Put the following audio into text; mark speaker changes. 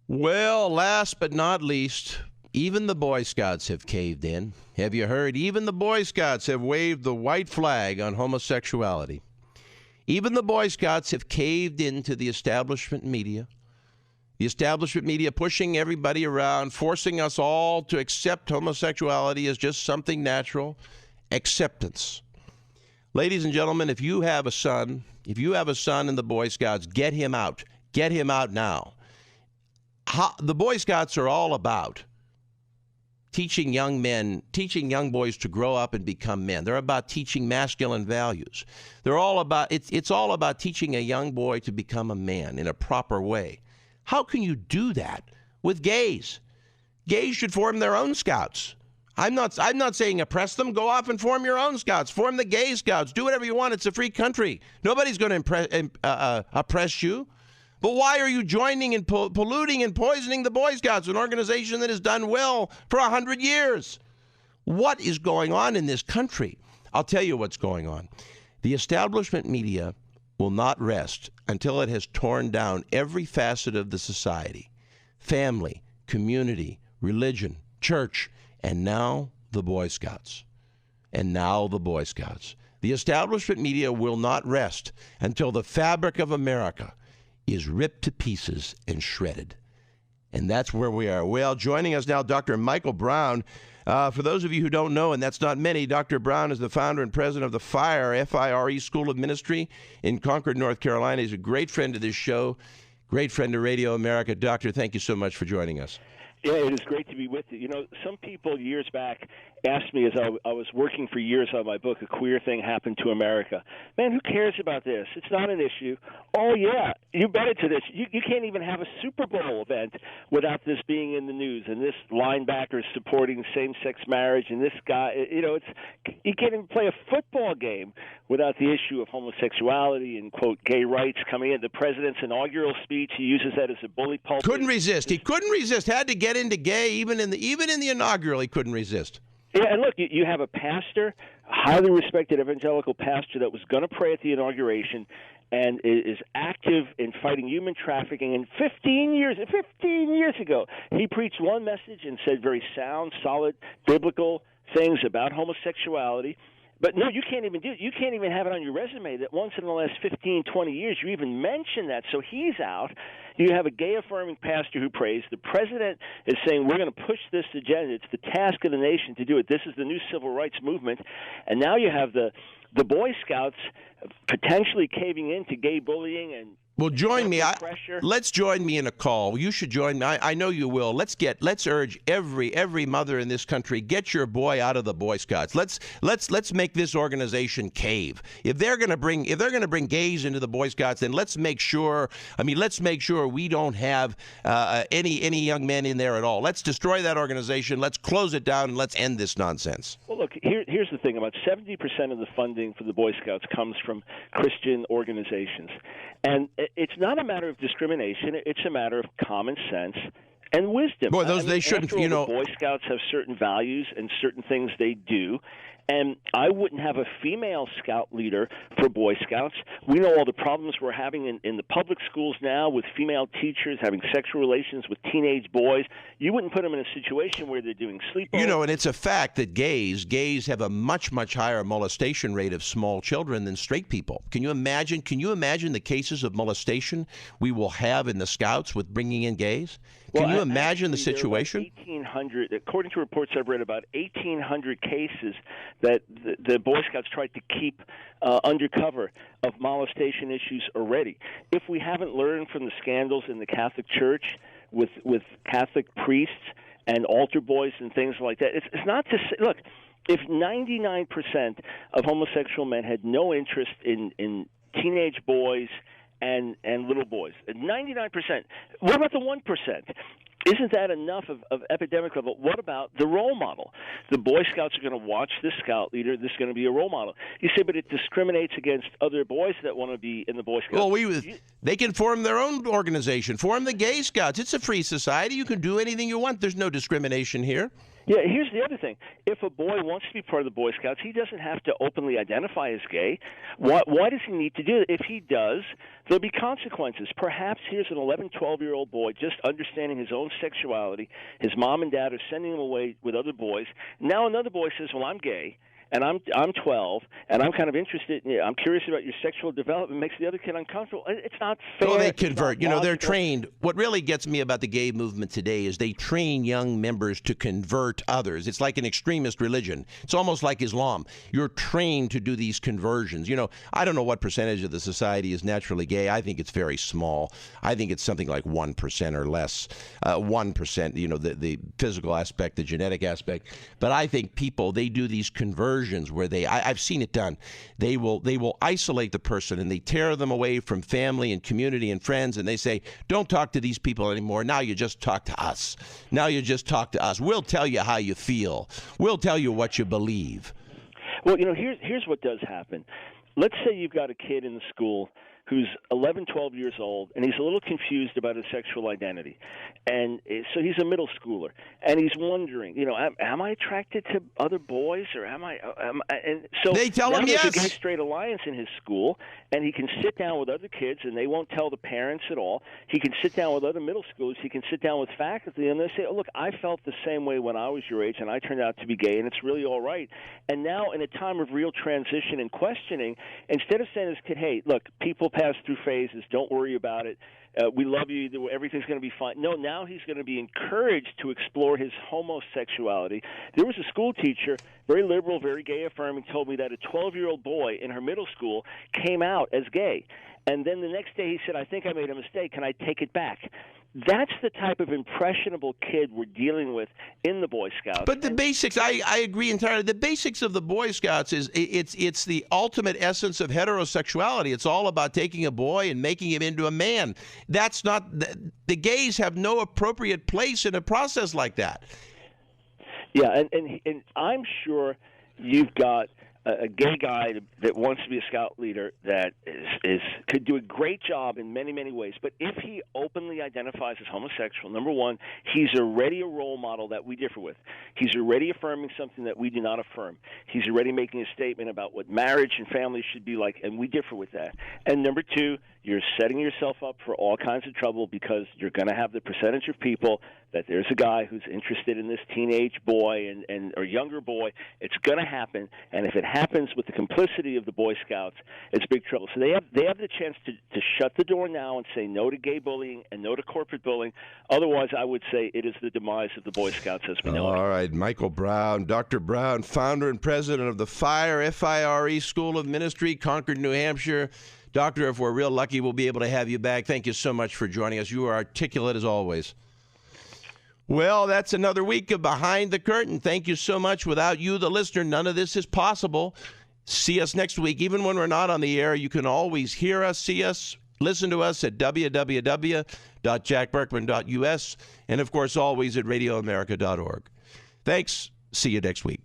Speaker 1: Well, last but not least, even the Boy Scouts have caved in. Have you heard? Even the Boy Scouts have waved the white flag on homosexuality. Even the Boy Scouts have caved into the establishment media. The establishment media pushing everybody around, forcing us all to accept homosexuality as just something natural. Acceptance. Ladies and gentlemen, if you have a son in the Boy Scouts, get him out. Get him out now. The Boy Scouts are all about teaching young boys to grow up and become men. They're about teaching masculine values. They're all about, it's all about teaching a young boy to become a man in a proper way. How can you do that with gays? Gays should form their own scouts. I'm not saying oppress them. Go off and form your own scouts. Form the gay scouts. Do whatever you want. It's a free country. Nobody's going to oppress you. But why are you joining and polluting and poisoning the Boy Scouts, an organization that has done well for 100 years? What is going on in this country? I'll tell you what's going on. The establishment media will not rest until it has torn down every facet of the society: family, community, religion, church, and now the Boy Scouts. And now the Boy Scouts. The establishment media will not rest until the fabric of America is ripped to pieces and shredded. And that's where we are. Well, joining us now, Dr. Michael Brown. For those of you who don't know, and that's not many, Dr. Brown is the founder and president of the FIRE, F-I-R-E School of Ministry in Concord, North Carolina. He's a great friend of this show, great friend of Radio America. Doctor, thank you so much for joining us.
Speaker 2: Yeah, it is great to be with you. You know, some people years back asked me as I was working for years on my book, A Queer Thing Happened to America, man, who cares about this? It's not an issue. Oh, yeah, you bet it's an issue. You can't even have a Super Bowl event without this being in the news, and this linebacker supporting same-sex marriage, and this guy, you can't even play a football game without the issue of homosexuality and, quote, gay rights coming in. The president's inaugural speech, he uses that as a bully pulpit.
Speaker 1: Couldn't resist. He couldn't resist. Had to get into gay, even in the inaugural, he couldn't resist.
Speaker 2: Yeah, and look, you have a pastor, a highly respected evangelical pastor that was going to pray at the inauguration and is active in fighting human trafficking. And 15 years ago, he preached one message and said very sound, solid, biblical things about homosexuality. But no, you can't even do it. You can't even have it on your resume that once in the last 15, 20 years you even mention that. So he's out. You have a gay-affirming pastor who prays. The president is saying we're going to push this agenda. It's the task of the nation to do it. This is the new civil rights movement. And now you have the Boy Scouts potentially caving in to gay bullying and
Speaker 1: well, join me. Let's join me in a call. You should join me. I know you will. Let's urge every mother in this country, get your boy out of the Boy Scouts. Let's make this organization cave. If they're going to bring gays into the Boy Scouts, then let's make sure we don't have any young men in there at all. Let's destroy that organization. Let's close it down and let's end this nonsense.
Speaker 2: Well, look, here's the thing. About 70% of the funding for the Boy Scouts comes from Christian organizations. And it's not a matter of discrimination. It's a matter of common sense and wisdom.
Speaker 1: Boy, they shouldn't,
Speaker 2: the Boy Scouts have certain values and certain things they do. And I wouldn't have a female scout leader for Boy Scouts. We know all the problems we're having in the public schools now with female teachers having sexual relations with teenage boys. You wouldn't put them in a situation where they're doing sleepovers.
Speaker 1: And it's a fact that gays have a much, much higher molestation rate of small children than straight people. Can you imagine the cases of molestation we will have in the Scouts with bringing in gays? Can you imagine the situation?
Speaker 2: 1,800, according to reports I've read, about 1,800 cases that the Boy Scouts tried to keep undercover of molestation issues already. If we haven't learned from the scandals in the Catholic Church with Catholic priests and altar boys and things like that, it's not to say, look, if 99% of homosexual men had no interest in teenage boys and little boys, 99%. What about the 1%? Isn't that enough of epidemic level? What about the role model? The Boy Scouts are going to watch this scout leader. This is going to be a role model. You say, but it discriminates against other boys that want to be in the Boy Scouts.
Speaker 1: Well, they can form their own organization. Form the Gay Scouts. It's a free society. You can do anything you want. There's no discrimination here.
Speaker 2: Yeah, here's the other thing. If a boy wants to be part of the Boy Scouts, he doesn't have to openly identify as gay. Why does he need to do it? If he does, there'll be consequences. Perhaps here's an 11, 12-year-old boy just understanding his own sexuality. His mom and dad are sending him away with other boys. Now another boy says, well, I'm gay. And I'm 12, and I'm kind of interested. I'm curious about your sexual development. Makes the other kid uncomfortable. It's not fair.
Speaker 1: Well, they convert. They're trained. What really gets me about the gay movement today is they train young members to convert others. It's like an extremist religion. It's almost like Islam. You're trained to do these conversions. I don't know what percentage of the society is naturally gay. I think it's very small. I think it's something like 1% or less. 1%. The physical aspect, the genetic aspect. But I think people, they do these conversions where I've seen it done. They will isolate the person and they tear them away from family and community and friends, and they say, don't talk to these people anymore. Now you just talk to us. Now you just talk to us. We'll tell you how you feel. We'll tell you what you believe.
Speaker 2: Well, here's what does happen. Let's say you've got a kid in the school who's 11, 12 years old, and he's a little confused about his sexual identity. And so he's a middle schooler, and he's wondering, am I attracted to other boys, or am I? And so
Speaker 1: they tell him
Speaker 2: yes. There's a gay-straight alliance in his school, and he can sit down with other kids, and they won't tell the parents at all. He can sit down with other middle schoolers. He can sit down with faculty, and they say, oh, look, I felt the same way when I was your age, and I turned out to be gay, and it's really all right. And now, in a time of real transition and questioning, instead of saying to this kid, hey, look, people pass through phases, don't worry about it, we love you, everything's going to be fine. No, now he's going to be encouraged to explore his homosexuality. There was a school teacher, very liberal, very gay-affirming, told me that a 12-year-old boy in her middle school came out as gay. And then the next day he said, I think I made a mistake. Can I take it back? That's the type of impressionable kid we're dealing with in the Boy Scouts.
Speaker 1: But the basics, I agree entirely. The basics of the Boy Scouts is it's the ultimate essence of heterosexuality. It's all about taking a boy and making him into a man. That's not the gays have no appropriate place in a process like that.
Speaker 2: Yeah, and I'm sure you've got a gay guy that wants to be a scout leader that could do a great job in many, many ways. But if he openly identifies as homosexual, number one, he's already a role model that we differ with. He's already affirming something that we do not affirm. He's already making a statement about what marriage and family should be like, and we differ with that. And number two, you're setting yourself up for all kinds of trouble because you're going to have the percentage of people that there's a guy who's interested in this teenage boy or younger boy. It's going to happen, and if it happens with the complicity of the Boy Scouts, it's big trouble. So they have the chance to shut the door now and say no to gay bullying and no to corporate bullying. Otherwise, I would say it is the demise of the Boy Scouts as we know it.
Speaker 1: All right, Michael Brown, Dr. Brown, founder and president of the FIRE, F-I-R-E School of Ministry, Concord, New Hampshire. Doctor, if we're real lucky, we'll be able to have you back. Thank you so much for joining us. You are articulate as always. Well, that's another week of Behind the Curtain. Thank you so much. Without you, the listener, none of this is possible. See us next week. Even when we're not on the air, you can always hear us, see us, listen to us at www.jackburkman.us, and, of course, always at radioamerica.org. Thanks. See you next week.